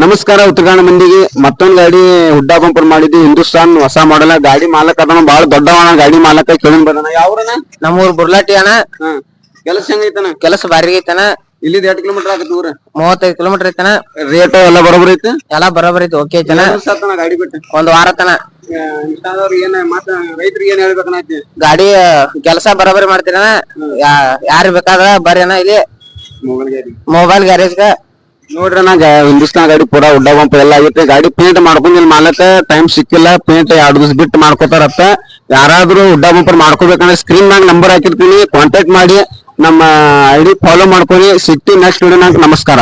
ನಮಸ್ಕಾರ ಉತ್ತರಾಖಂಡ ಮಂದಿಗೆ ಮತ್ತೊಂದ್ ಗಾಡಿ ಹುಡ್ಡಾ ಬಂಪರ್ ಮಾಡಿದ್ವಿ ಹಿಂದೂಸ್ತಾನ್ ಹೊಸ ಮಾಡೆಲ್ ಗಾಡಿ ಮಾಲಕ್ ಅದನ್ನ ಬಾಳ ದೊಡ್ಡವನ ಗಾಡಿ ಮಾಲಕ ಕೇಳಿನ್ ಬದನ ಯಾವ್ರನ ನಮ್ಮೂರ್ ಬುರ್ಲಾಟಿ ಅಣ್ಣ. ಕೆಲಸ ಹೆಂಗೈತನ ಕೆಲಸ ಬಾರಿ ಐತನ. ಇಲ್ಲಿದ್ 8 ಕಿಲೋಮೀಟರ್ ಆಗತ್ತೆ ಊರ 35 ಕಿಲೋಮೀಟರ್ ಐತನ. ರೇಟ್ ಎಲ್ಲ ಬರೋಬರ್ ಐತೆ ಎಲ್ಲಾ ಬರೋಬರ್ ಐತಿ. ಓಕೆ ಐತನ. ಗಾಡಿ ಬಿಟ್ಟು ಒಂದ್ ವಾರ ತನ ಇಷ್ಟಾದವ್ರು ಏನ್ ಮತ್ತ ರೈತರಿಗೆ ಏನ್ ಹೇಳ್ಬೇಕನ್ನೈತಿ ಗಾಡಿ ಕೆಲಸ ಬರೋಬರಿ ಮಾಡ್ತೀರನ. ಯಾರು ಬೇಕಾದ್ರ ಬರ್ರಿ ಅಣ್ಣ ಇಲ್ಲಿ ಮೊಬೈಲ್ ಗ್ಯಾರೇಜ್ ನೋಡ್ರಿ ಹಿಂದೂಸ್ತಾನ್ ಗಾಡಿ ಪೂರಾ ಹುಡ್ಡಾ ಬಂಪರ್ ಎಲ್ಲ ಆಗೈತೆ. ಗಾಡಿ ಪೇಂಟ್ ಮಾಡ್ಕೊಂಡಿಲ್ಲ ಮಾಲಕ ಟೈಮ್ ಸಿಕ್ಕಿಲ್ಲ. ಪೇಂಟ್ 2 ದಿವಸ ಬಿಟ್ಟು ಮಾಡ್ಕೋತಾರತ್ತ. ಯಾರಾದ್ರೂ ಹುಡ್ಡಾ ಬಂಪರ್ ಮಾಡ್ಕೋಬೇಕಂದ್ರೆ ಸ್ಕ್ರೀನ್ ಮ್ಯಾಗ ನಂಬರ್ ಹಾಕಿರ್ತೀನಿ, ಕಾಂಟ್ಯಾಕ್ಟ್ ಮಾಡಿ ನಮ್ಮ ಐಡಿ ಫಾಲೋ ಮಾಡ್ಕೊಳ್ಳಿ. ಸಿಗ್ತೀವಿ ನೆಕ್ಸ್ಟ್ ವಿಡಿಯೋ. ನಮಸ್ಕಾರ.